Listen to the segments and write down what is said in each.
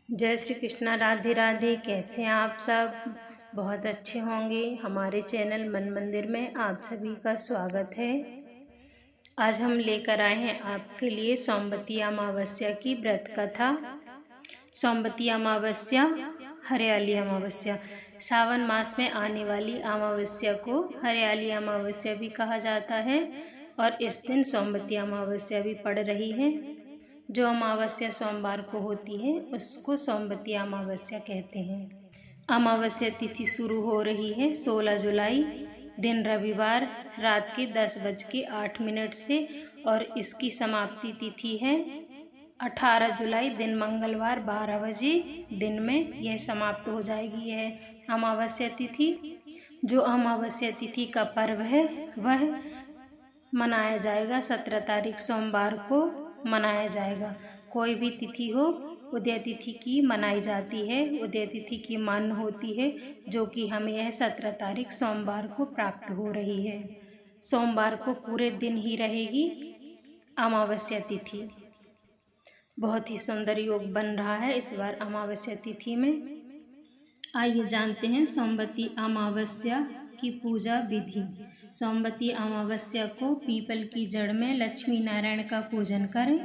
जय श्री कृष्णा। राधे राधे। कैसे हैं आप सब? बहुत अच्छे होंगे। हमारे चैनल मन मंदिर में आप सभी का स्वागत है। आज हम लेकर आए हैं आपके लिए सोमवती अमावस्या की व्रत कथा। सोमवती अमावस्या, हरियाली अमावस्या। सावन मास में आने वाली अमावस्या को हरियाली अमावस्या भी कहा जाता है और इस दिन सोमवती अमावस्या भी पड़ रही है। जो अमावस्या सोमवार को होती है उसको सोमवती अमावस्या कहते हैं। अमावस्या तिथि शुरू हो रही है 16 जुलाई, दिन रविवार, रात के 10:08 से और इसकी समाप्ति तिथि है 18 जुलाई, दिन मंगलवार 12 बजे दिन में यह समाप्त हो जाएगी यह अमावस्या तिथि। जो अमावस्या तिथि का पर्व है वह मनाया जाएगा 17 तारीख सोमवार को मनाया जाएगा। कोई भी तिथि हो, उदय तिथि की मनाई जाती है, उदय तिथि की मान्य होती है, जो कि हमें यह 17 तारीख सोमवार को प्राप्त हो रही है। सोमवार को पूरे दिन ही रहेगी अमावस्या तिथि। बहुत ही सुंदर योग बन रहा है इस बार अमावस्या तिथि में। आइए जानते हैं सोमवती अमावस्या की पूजा विधि। सोमवती अमावस्या को पीपल की जड़ में लक्ष्मी नारायण का पूजन करें।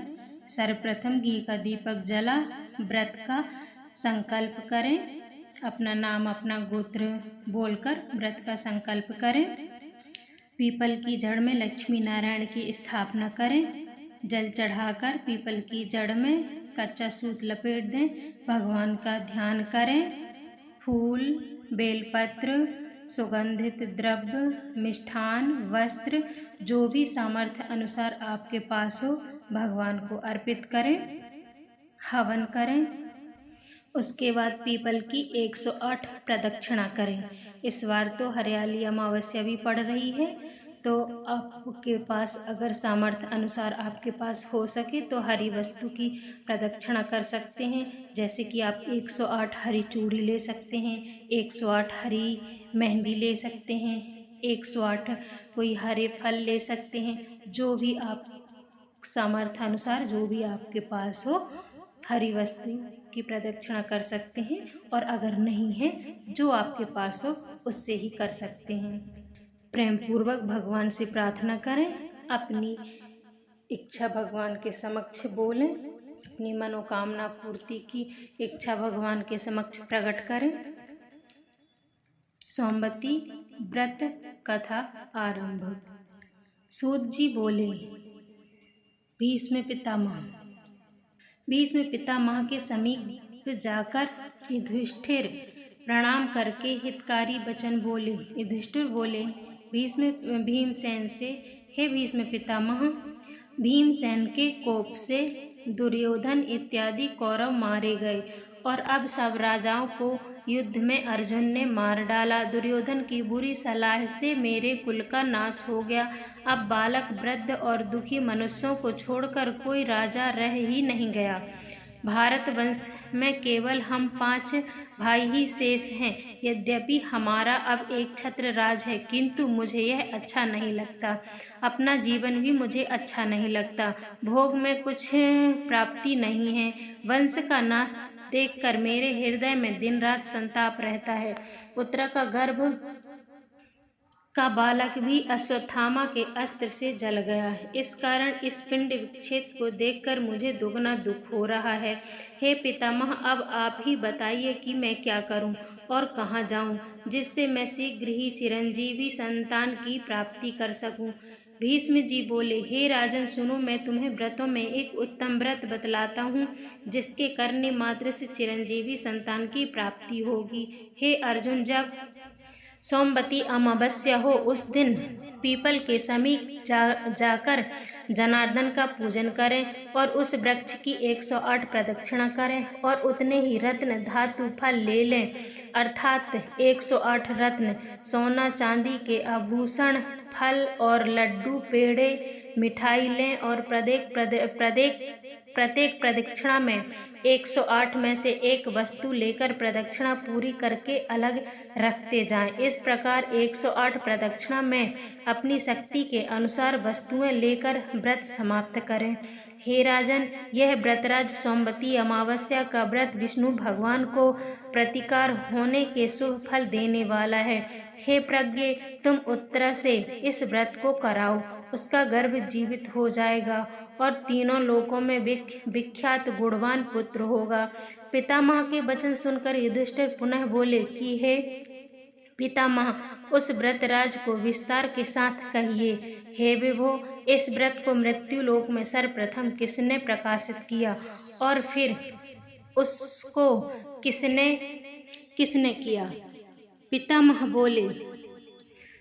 सर्वप्रथम घी का दीपक जला व्रत का संकल्प करें। अपना नाम, अपना गोत्र बोलकर व्रत का संकल्प करें। पीपल की जड़ में लक्ष्मी नारायण की स्थापना करें। जल चढ़ाकर पीपल की जड़ में कच्चा सूत लपेट दें। भगवान का ध्यान करें। फूल, बेलपत्र, सुगंधित द्रव्य, मिष्ठान, वस्त्र, जो भी सामर्थ्य अनुसार आपके पास हो भगवान को अर्पित करें। हवन करें। उसके बाद पीपल की 108 प्रदक्षिणा करें। इस बार तो हरियाली अमावस्या भी पड़ रही है, तो आपके पास अगर सामर्थ्य अनुसार आपके पास हो सके तो हरी वस्तु की प्रदक्षिणा कर सकते हैं। जैसे कि आप 108 हरी चूड़ी ले सकते हैं, 108 हरी मेहंदी ले सकते हैं, 108 कोई हरे फल ले सकते हैं। जो भी आप सामर्थ्य अनुसार जो भी आपके पास हो हरी वस्तु की प्रदक्षिणा कर सकते हैं, और अगर नहीं है जो आपके पास हो उससे ही कर सकते हैं। प्रेम पूर्वक भगवान से प्रार्थना करें। अपनी इच्छा भगवान के समक्ष बोलें। अपनी मनोकामना पूर्ति की इच्छा भगवान के समक्ष प्रकट करें। सोमवती व्रत कथा आरंभ। सूत जी बोले, भीष्म पितामह के समीप जाकर युधिष्ठिर प्रणाम करके हितकारी वचन बोले। युधिष्ठिर बोले भीमसेन से, हे भीष्म पितामह, भीमसेन के कोप से दुर्योधन इत्यादि कौरव मारे गए और अब सब राजाओं को युद्ध में अर्जुन ने मार डाला। दुर्योधन की बुरी सलाह से मेरे कुल का नाश हो गया। अब बालक, वृद्ध और दुखी मनुष्यों को छोड़कर कोई राजा रह ही नहीं गया। भारत वंश में केवल हम 5 भाई ही शेष हैं। यद्यपि हमारा अब एक छत्र राज है, किंतु मुझे यह अच्छा नहीं लगता। अपना जीवन भी मुझे अच्छा नहीं लगता। भोग में कुछ प्राप्ति नहीं है। वंश का नाश देखकर मेरे हृदय में दिन रात संताप रहता है। उत्तरा का गर्भ का बालक भी अश्वत्थामा के अस्त्र से जल गया है। इस कारण इस पिंड विच्छेद को देखकर मुझे दुगना दुख हो रहा है। हे पितामह, अब आप ही बताइए कि मैं क्या करूं और कहां जाऊं, जिससे मैं शीघ्र ही चिरंजीवी संतान की प्राप्ति कर सकूं। भीष्म जी बोले, हे राजन सुनो, मैं तुम्हें व्रतों में एक उत्तम व्रत बतलाता हूँ, जिसके करने मात्र से चिरंजीवी संतान की प्राप्ति होगी। हे अर्जुन, जब सोमवती अमावस्या हो उस दिन पीपल के समीप जाकर जनार्दन का पूजन करें और उस वृक्ष की 108 प्रदक्षिणा करें और उतने ही रत्न, धातु, फल ले लें, अर्थात 108 रत्न, सोना चांदी के आभूषण, फल और लड्डू, पेड़े, मिठाई लें और प्रत्येक प्रत्येक प्रदक्षिणा में 108 में से एक वस्तु लेकर प्रदक्षिणा पूरी करके अलग रखते जाएं। इस प्रकार 108 प्रदक्षिणा में अपनी शक्ति के अनुसार वस्तुएं लेकर व्रत समाप्त करें। हे राजन, यह व्रतराज सोमवती अमावस्या का व्रत विष्णु भगवान को प्रतिकार होने के शुभ फल देने वाला है। हे प्रज्ञ, तुम उत्तरा से इस व्रत को कराओ, उसका गर्भ जीवित हो जाएगा और तीनों लोकों में विख्यात गुणवान पुत्र होगा। पितामह के वचन सुनकर युधिष्ठिर पुनः बोले कि हे पितामह, उस व्रतराज को विस्तार के साथ कहिए। हे विभो, इस व्रत को मृत्यु लोक में सर्वप्रथम किसने प्रकाशित किया और फिर उसको किसने किया? पितामह बोले,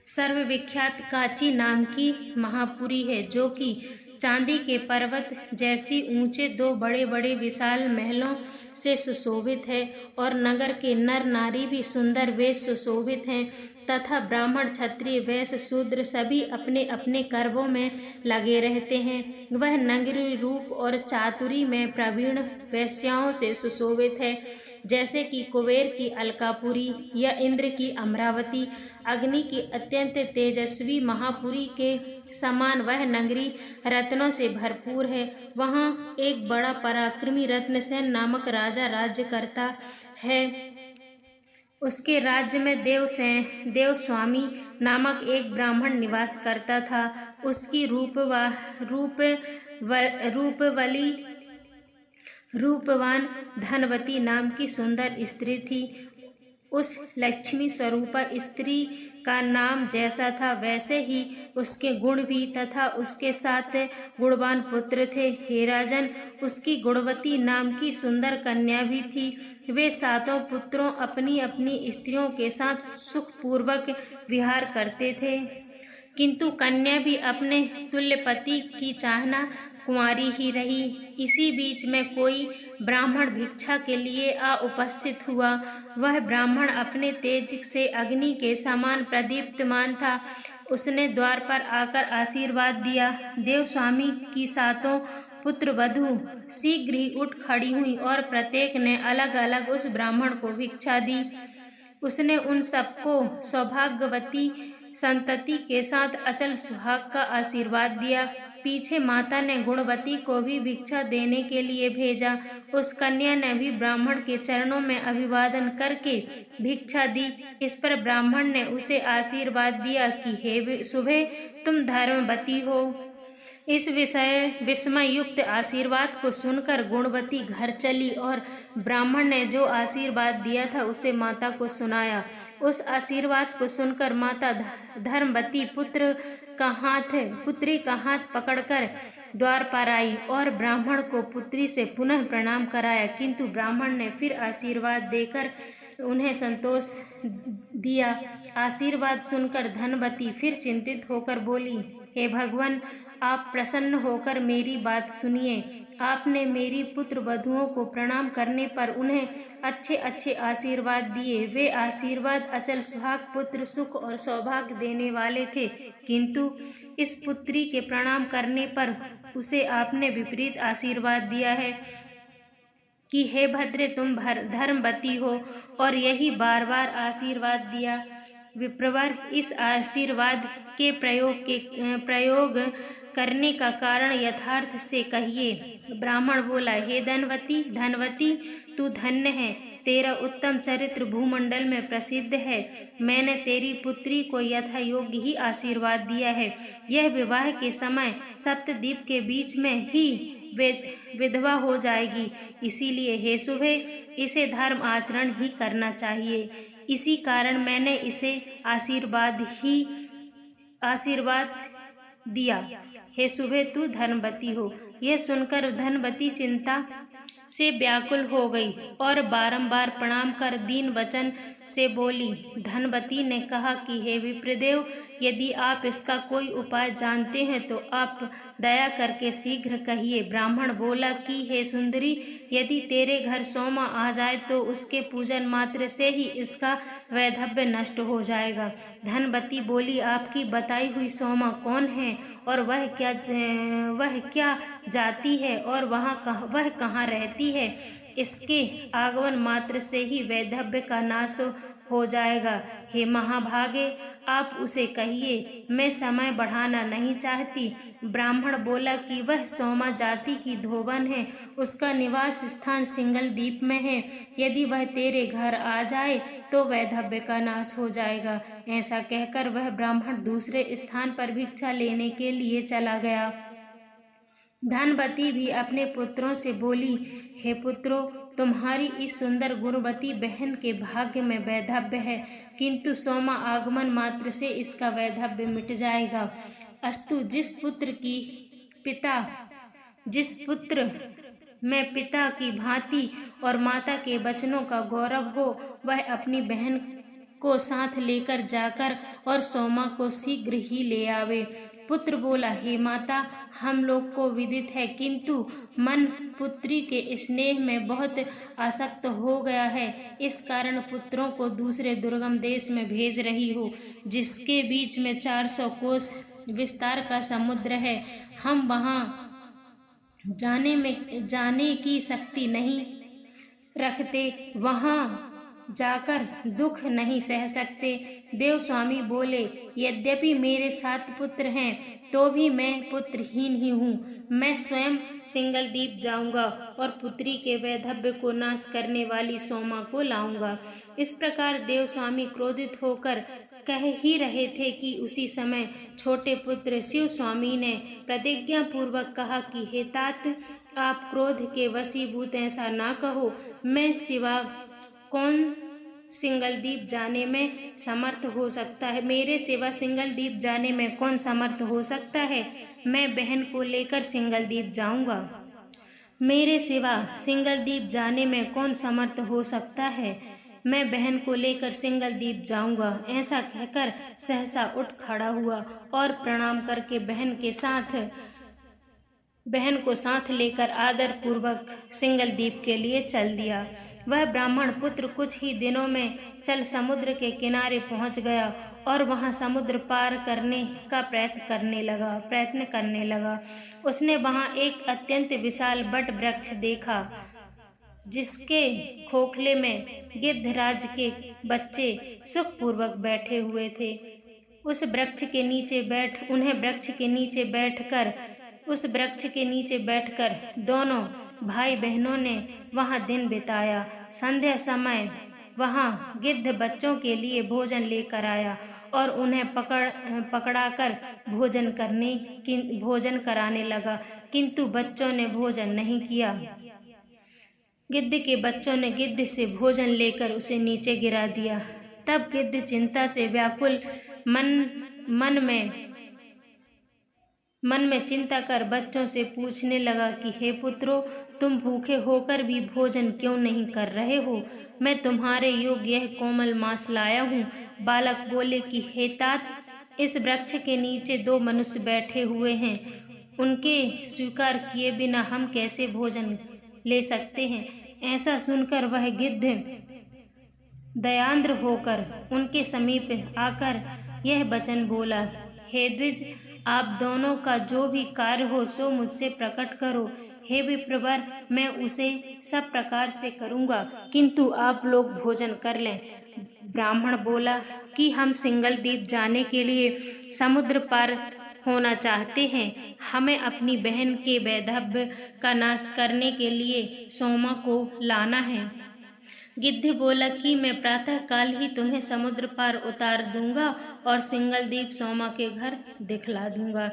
सर्वविख्यात काची नाम की महापुरी है, जो कि चांदी के पर्वत जैसी ऊंचे 2 बड़े बड़े विशाल महलों से सुशोभित है और नगर के नर नारी भी सुंदर वेश सुशोभित हैं तथा ब्राह्मण क्षत्रिय वैश्य शूद्र सभी अपने अपने कर्मों में लगे रहते हैं। वह नगरी रूप और चातुरी में प्रवीण वैश्याओं से सुशोभित है, जैसे कि कुबेर की अलकापुरी या इंद्र की अमरावती। अग्नि की अत्यंत तेजस्वी महापुरी के समान वह नगरी रत्नों से भरपूर है। वहाँ एक बड़ा पराक्रमी रत्नसेन नामक राजा राज्य करता है। उसके राज्य में देवस्वामी नामक एक ब्राह्मण निवास करता था। उसकी रूपवान धनवती नाम की सुंदर स्त्री थी। उस लक्ष्मी स्वरूपा स्त्री का नाम जैसा था वैसे ही उसके गुण भी तथा उसके 7 गुणवान पुत्र थे। हे राजन, उसकी गुणवती नाम की सुंदर कन्या भी थी। वे 7 पुत्रों अपनी अपनी स्त्रियों के साथ सुखपूर्वक विहार करते थे, किंतु कन्या भी अपने तुल्य पति की चाहना कुंवारी ही रही। इसी बीच में कोई ब्राह्मण भिक्षा के लिए उपस्थित हुआ। वह ब्राह्मण अपने तेज से अग्नि के समान प्रदीप्तमान था। उसने द्वार पर आकर आशीर्वाद दिया। देवस्वामी की 7 पुत्र वधू शीघ्र ही उठ खड़ी हुई और प्रत्येक ने अलग अलग उस ब्राह्मण को भिक्षा दी। उसने उन सबको सौभाग्यवती संतति के साथ अचल सुहाग का आशीर्वाद दिया। पीछे माता ने गुणवती को भी भिक्षा देने के लिए भेजा। उस कन्या ने भी ब्राह्मण के चरणों में अभिवादन करके भिक्षा दी। इस पर ब्राह्मण ने उसे आशीर्वाद दिया कि हे शुभे, तुम धर्मवती हो। इस विस्मय युक्त आशीर्वाद को सुनकर गुणवती घर चली और ब्राह्मण ने जो आशीर्वाद दिया था उसे माता को सुनाया। उस आशीर्वाद को सुनकर माता धर्मवती पुत्री का हाथ पकड़कर द्वार पर आई और ब्राह्मण को पुत्री से पुनः प्रणाम कराया, किंतु ब्राह्मण ने फिर आशीर्वाद देकर उन्हें संतोष दिया। आशीर्वाद सुनकर धनवती फिर चिंतित होकर बोली, हे भगवान, आप प्रसन्न होकर मेरी बात सुनिए। आपने मेरी पुत्र वधुओं को प्रणाम करने पर उन्हें अच्छे अच्छे आशीर्वाद दिए। वे आशीर्वाद अचल सुहाग पुत्र सुख और सौभाग्य देने वाले थे, किंतु इस पुत्री के प्रणाम करने पर उसे आपने विपरीत आशीर्वाद दिया है कि हे भद्रे, तुम धर्मवती हो, और यही बार बार आशीर्वाद दिया। विप्रवर, इस आशीर्वाद के प्रयोग करने का कारण यथार्थ से कहिए। ब्राह्मण बोला, हे धनवती, तू धन्य है। तेरा उत्तम चरित्र भूमंडल में प्रसिद्ध है। मैंने तेरी पुत्री को यथा योग्य ही आशीर्वाद दिया है। यह विवाह के समय सप्तद्वीप के बीच में ही विधवा हो जाएगी। इसीलिए हे शुभे, इसे धर्म आचरण ही करना चाहिए। इसी कारण मैंने इसे आशीर्वाद दिया। हे शुभे, तू धनवती हो। यह सुनकर धनवती चिंता से व्याकुल हो गई और बारंबार प्रणाम कर दीन वचन से बोली। धनवती ने कहा कि हे विप्रदेव, यदि आप इसका कोई उपाय जानते हैं तो आप दया करके शीघ्र कहिए। ब्राह्मण बोला कि हे सुंदरी, यदि तेरे घर सोमा आ जाए तो उसके पूजन मात्र से ही इसका वैधव्य नष्ट हो जाएगा। धनवती बोली, आपकी बताई हुई सोमा कौन है और वह क्या जाति है और वह कहाँ रहती है? इसके आगमन मात्र से ही वैधव्य का नाश हो जाएगा। हे महाभागे, आप उसे कहिए, मैं समय बढ़ाना नहीं चाहती। ब्राह्मण बोला कि वह सोमा जाति की धोबन है, उसका निवास स्थान सिंगल द्वीप में है। यदि वह तेरे घर आ जाए तो वैधव्य का नाश हो जाएगा। ऐसा कहकर वह ब्राह्मण दूसरे स्थान पर भिक्षा लेने के लिए चला गया। धनवती भी अपने पुत्रों से बोली, हे पुत्रों, तुम्हारी इस सुंदर गुणवती बहन के भाग्य में वैधव्य है, किंतु सोमा आगमन मात्र से इसका वैधव्य मिट जाएगा। अस्तु, जिस पुत्र में पिता की भांति और माता के वचनों का गौरव हो, वह अपनी बहन को साथ लेकर जाकर और सोमा को शीघ्र ही ले आवे। पुत्र बोला, हे माता, हम लोग को विदित है, किंतु मन पुत्री के स्नेह में बहुत आसक्त हो गया है। इस कारण पुत्रों को दूसरे दुर्गम देश में भेज रही हो, जिसके बीच में 400 कोस विस्तार का समुद्र है। हम वहां जाने की शक्ति नहीं रखते, वहां जाकर दुख नहीं सह सकते। देवस्वामी बोले, यद्यपि मेरे 7 पुत्र हैं तो भी मैं पुत्रहीन ही हूँ। मैं स्वयं सिंगल द्वीप जाऊंगा और पुत्री के वैधव्य को नाश करने वाली सोमा को लाऊंगा। इस प्रकार देवस्वामी क्रोधित होकर कह ही रहे थे कि उसी समय छोटे पुत्र शिव स्वामी ने प्रतिज्ञा पूर्वक कहा कि हे तात, आप क्रोध के वशीभूत ऐसा ना कहो। मैं सिवा कौन सिंगल द्वीप जाने में समर्थ हो सकता है? मेरे सिवा सिंगल द्वीप जाने में कौन समर्थ हो सकता है? मैं बहन को लेकर सिंगल द्वीप जाऊंगा। मेरे सिवा सिंगल द्वीप जाने में कौन समर्थ हो सकता है? मैं बहन को लेकर सिंगल द्वीप जाऊंगा। ऐसा कहकर सहसा उठ खड़ा हुआ और प्रणाम करके बहन को साथ लेकर आदर पूर्वक सिंगल द्वीप के लिए चल दिया। वह ब्राह्मण पुत्र कुछ ही दिनों में चल समुद्र के किनारे पहुंच गया और वहां समुद्र पार करने का प्रयत्न करने लगा। उसने वहां एक अत्यंत विशाल बट वृक्ष देखा, जिसके खोखले में गिद्धराज के बच्चे सुखपूर्वक बैठे हुए थे। उस वृक्ष के नीचे बैठकर दोनों भाई बहनों ने वहां दिन बिताया। संध्या समय वहां गिद्ध बच्चों के लिए भोजन लेकर आया और उन्हें पकड़ाकर भोजन कराने लगा, किंतु बच्चों ने भोजन नहीं किया। गिद्ध के बच्चों ने गिद्ध से भोजन लेकर उसे नीचे गिरा दिया। तब गिद्ध चिंता से व्याकुल मन में चिंता कर बच्चों से पूछने लगा कि हे पुत्रों, तुम भूखे होकर भी भोजन क्यों नहीं कर रहे हो? मैं तुम्हारे योग्य यह कोमल मांस लाया हूँ। बालक बोले कि हे तात, इस वृक्ष के नीचे 2 मनुष्य बैठे हुए हैं, उनके स्वीकार किए बिना हम कैसे भोजन ले सकते हैं? ऐसा सुनकर वह गिद्ध दयार्द्र होकर उनके समीप आकर यह वचन बोला, हे द्विज, आप दोनों का जो भी कार्य हो सो मुझसे प्रकट करो। हे विप्रवर, मैं उसे सब प्रकार से करूँगा, किंतु आप लोग भोजन कर लें। ब्राह्मण बोला कि हम सिंगल द्वीप जाने के लिए समुद्र पार होना चाहते हैं। हमें अपनी बहन के वैधव्य का नाश करने के लिए सोमा को लाना है। गिद्ध बोला कि मैं प्रातः काल ही तुम्हें समुद्र पार उतार दूंगा और सिंगल द्वीप सोमा के घर दिखला दूंगा।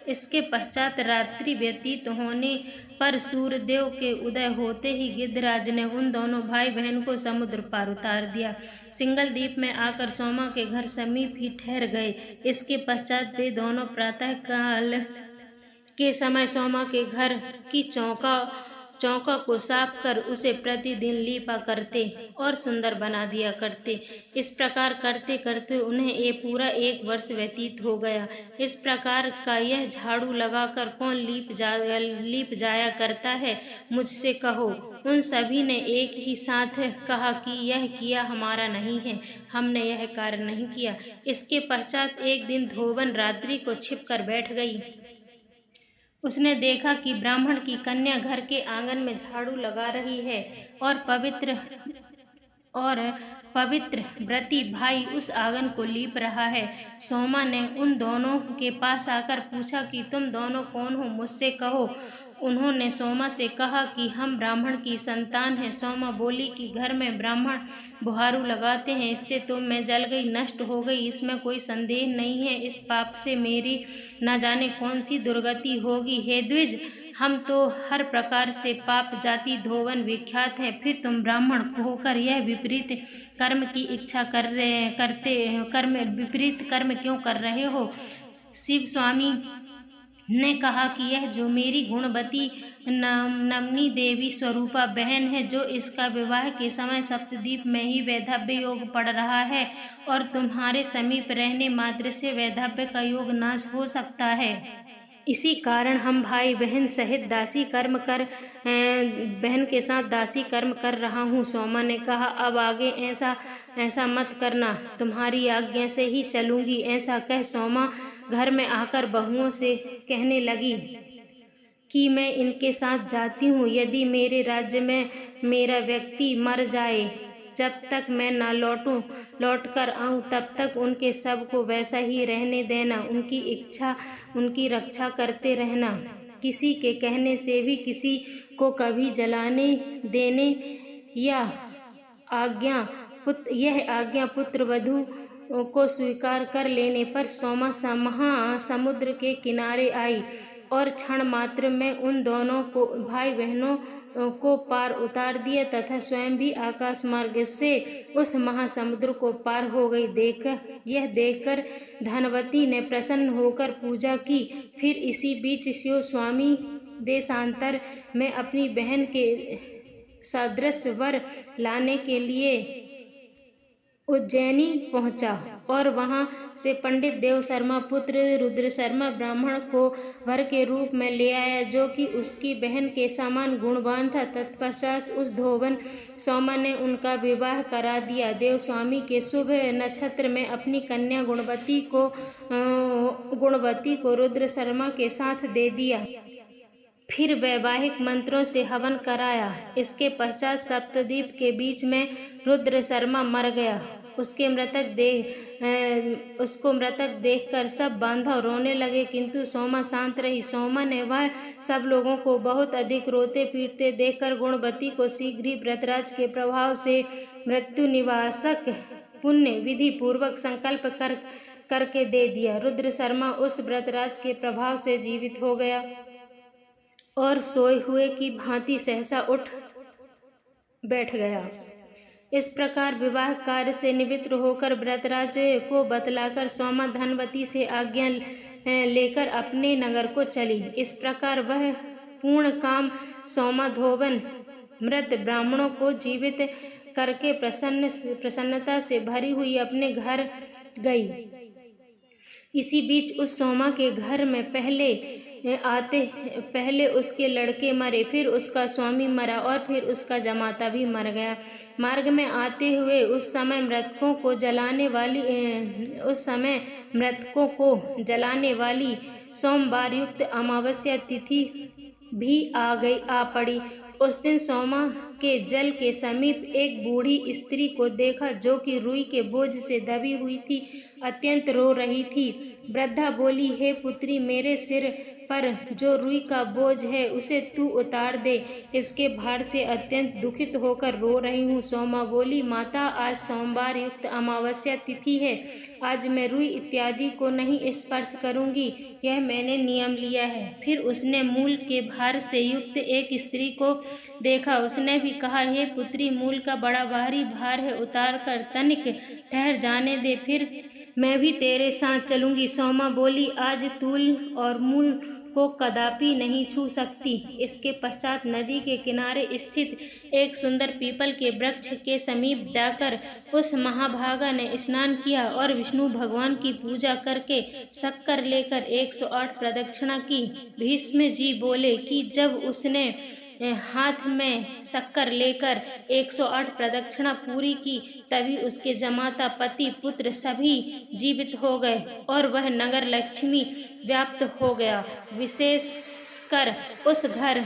इसके पश्चात रात्रि व्यतीत होने पर सूर्यदेव के उदय होते ही गिद्धराज ने उन दोनों भाई बहन को समुद्र पार उतार दिया। सिंगल द्वीप में आकर सोमा के घर समीप ही ठहर गए। इसके पश्चात वे दोनों प्रातः काल के समय सोमा के घर की चौका को साफ कर उसे प्रतिदिन लीपा करते और सुंदर बना दिया करते। इस प्रकार करते करते उन्हें पूरा 1 वर्ष व्यतीत हो गया। इस प्रकार का यह झाड़ू लगाकर कौन लीप जाया करता है, मुझसे कहो। उन सभी ने एक ही साथ कहा कि यह किया हमारा नहीं है, हमने यह कार्य नहीं किया। इसके पश्चात एक दिन धोबन रात्रि को छिपकर बैठ गई। उसने देखा कि ब्राह्मण की कन्या घर के आंगन में झाड़ू लगा रही है और पवित्र व्रती भाई उस आंगन को लीप रहा है। सोमा ने उन दोनों के पास आकर पूछा कि तुम दोनों कौन हो, मुझसे कहो। उन्होंने सोमा से कहा कि हम ब्राह्मण की संतान हैं। सोमा बोली कि घर में ब्राह्मण बुहारू लगाते हैं, इससे तो मैं जल गई, नष्ट हो गई, इसमें कोई संदेह नहीं है। इस पाप से मेरी न जाने कौन सी दुर्गति होगी। हे द्विज, हम तो हर प्रकार से पाप जाति धोवन विख्यात हैं, फिर तुम ब्राह्मण होकर यह विपरीत कर्म की इच्छा विपरीत कर्म क्यों कर रहे हो। शिव स्वामी ने कहा कि यह जो मेरी गुणवती नमनी देवी स्वरूपा बहन है, जो इसका विवाह के समय सप्तद्वीप में ही वैधव्य योग पड़ रहा है और तुम्हारे समीप रहने मात्र से वैधव्य का योग नाश हो सकता है। इसी कारण हम भाई बहन सहित बहन के साथ दासी कर्म कर रहा हूँ। सोमा ने कहा, अब आगे ऐसा मत करना, तुम्हारी आज्ञा से ही चलूंगी। ऐसा कह सोमा घर में आकर बहुओं से कहने लगी कि मैं इनके साथ जाती हूँ। यदि मेरे राज्य में मेरा व्यक्ति मर जाए, जब तक मैं ना लौट कर आऊँ तब तक उनके सब को वैसा ही रहने देना, उनकी रक्षा करते रहना। किसी के कहने से भी किसी को कभी जलाने देने यह आज्ञा पुत्र वधू को स्वीकार कर लेने पर सोमा समुद्र के किनारे आई और क्षण मात्र में उन दोनों को भाई बहनों को पार उतार दिया तथा स्वयं भी आकाश मार्ग से उस महासमुद्र को पार हो गई। देखकर धनवती ने प्रसन्न होकर पूजा की। फिर इसी बीच शिव स्वामी देशांतर में अपनी बहन के सदृश वर लाने के लिए उज्जैनी पहुंचा और वहां से पंडित देव शर्मा पुत्र रुद्र शर्मा ब्राह्मण को वर के रूप में ले आया, जो कि उसकी बहन के समान गुणवान था। तत्पश्चात उस धोबन सोमा ने उनका विवाह करा दिया। देव स्वामी के शुभ नक्षत्र में अपनी कन्या गुणवती को रुद्र शर्मा के साथ दे दिया। फिर वैवाहिक मंत्रों से हवन कराया। इसके पश्चात सप्तद्वीप के बीच में रुद्र शर्मा मर गया। उसको मृतक देखकर सब बांधव रोने लगे, किंतु सोमा शांत रही। सोमा ने वह सब लोगों को बहुत अधिक रोते पीटते देखकर गुणवती को शीघ्र ही व्रतराज के प्रभाव से मृत्यु निवासक पुण्य विधि पूर्वक संकल्प करके दे दिया। रुद्र शर्मा उस व्रतराज के प्रभाव से जीवित हो गया और सोए हुए की भांति सहसा उठ बैठ गया। इस प्रकार विवाह कार्य से निवृत्त होकर व्रतराज को बतलाकर सोमा धनवती से आज्ञा लेकर अपने नगर को चली। इस प्रकार वह पूर्ण काम सोमा धोबन मृत ब्राह्मणों को जीवित करके प्रसन्नता से भरी हुई अपने घर गई। इसी बीच उस सोमा के घर में पहले उसके लड़के मरे, फिर उसका स्वामी मरा और फिर उसका जमाता भी मर गया। मार्ग में आते हुए उस समय मृतकों को जलाने वाली सोमवार युक्त अमावस्या तिथि भी आ पड़ी। उस दिन सोमा के जल के समीप एक बूढ़ी स्त्री को देखा, जो कि रुई के बोझ से दबी हुई थी, अत्यंत रो रही थी। वृद्धा बोली, हे पुत्री, मेरे सिर पर जो रुई का बोझ है उसे तू उतार दे, इसके भार से अत्यंत दुखित होकर रो रही हूँ। सोमा बोली, माता, आज सोमवार युक्त अमावस्या तिथि है, आज मैं रुई इत्यादि को नहीं स्पर्श करूँगी, यह मैंने नियम लिया है। फिर उसने मूल के भार से युक्त एक स्त्री को देखा। उसने भी कहा, हे पुत्री, मूल का बड़ा भारी भार है, उतार कर तनिक ठहर जाने दे, फिर मैं भी तेरे साथ चलूंगी। सोमा बोली, आज तूल और मूल को कदापि नहीं छू सकती। इसके पश्चात नदी के किनारे स्थित एक सुंदर पीपल के वृक्ष के समीप जाकर उस महाभागा ने स्नान किया और विष्णु भगवान की पूजा करके शक्कर लेकर 108 प्रदक्षिणा की। भीष्म जी बोले कि जब उसने हाथ में शक्कर लेकर 108 प्रदक्षिणा पूरी की, तभी उसके जमाता पति पुत्र सभी जीवित हो गए और वह नगर लक्ष्मी व्याप्त हो गया। विशेषकर उस घर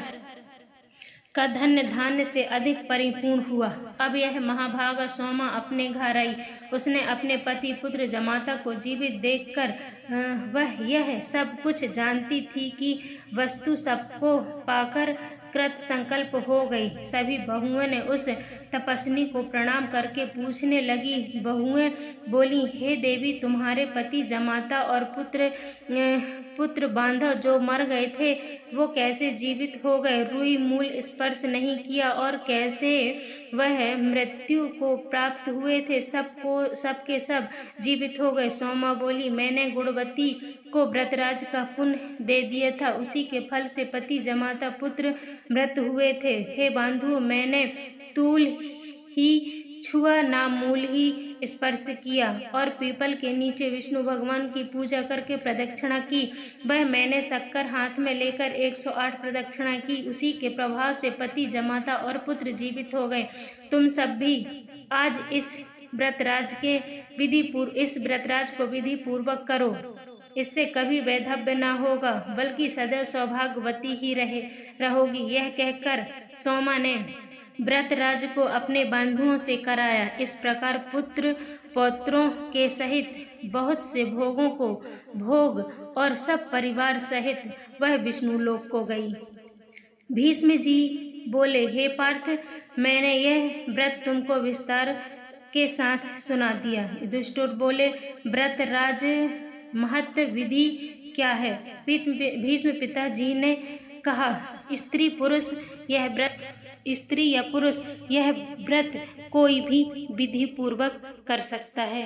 का धन्य धान्य से अधिक परिपूर्ण हुआ। अब यह महाभागा सोमा अपने घर आई। उसने अपने पति पुत्र जमाता को जीवित देखकर वह यह सब कुछ जानती थी कि वस्तु सबको पाकर कृत संकल्प हो गई। सभी बहुओं ने उस तपस्विनी को प्रणाम करके पूछने लगी। बहुएं बोली, हे देवी, तुम्हारे पति जमाता और पुत्र बांधव जो मर गए थे वो कैसे जीवित हो गए? रुई मूल स्पर्श नहीं किया और कैसे वह मृत्यु को प्राप्त हुए थे? सबके सब जीवित हो गए। सोमा बोली, मैंने गुणवती को व्रतराज का पुण्य दे दिया था, उसी के फल से पति जमाता पुत्र मृत हुए थे। हे बांधु, मैंने तूल ही छुआ ना मूल ही स्पर्श किया और पीपल के नीचे विष्णु भगवान की पूजा करके प्रदक्षिणा की। वह मैंने शक्कर हाथ में लेकर 108 प्रदक्षिणा की, उसी के प्रभाव से पति जमाता और पुत्र जीवित हो गए। तुम सब भी आज इस व्रतराज को विधि पूर्वक करो, इससे कभी वैधव्य न होगा, बल्कि सदैव सौभाग्यवती ही रहोगी। यह कहकर सोमा ने व्रतराज को अपने बंधुओं से कराया। इस प्रकार पुत्र पौत्रों के सहित बहुत से भोगों को भोग और सब परिवार सहित वह विष्णु लोक को गई। भीष्म जी बोले, हे पार्थ, मैंने यह व्रत तुमको विस्तार के साथ सुना दिया। युधिष्ठिर बोले, व्रतराज महत्व विधि क्या है? भीष्म पिताजी ने कहा, स्त्री या पुरुष यह व्रत कोई भी विधि पूर्वक कर सकता है।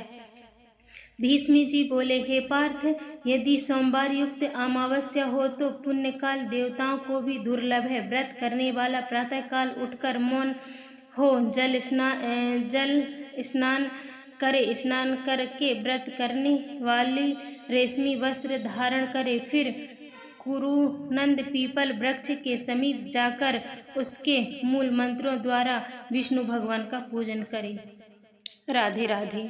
भीष्म जी बोले, हे पार्थ, यदि सोमवार युक्त अमावस्या हो तो पुण्यकाल देवताओं को भी दुर्लभ है। व्रत करने वाला प्रातः काल उठकर मौन हो जल स्नान करे, स्नान करके व्रत करने वाली रेशमी वस्त्र धारण करे, फिर कुरुनंद पीपल वृक्ष के समीप जाकर उसके मूल मंत्रों द्वारा विष्णु भगवान का पूजन करे। राधे राधे।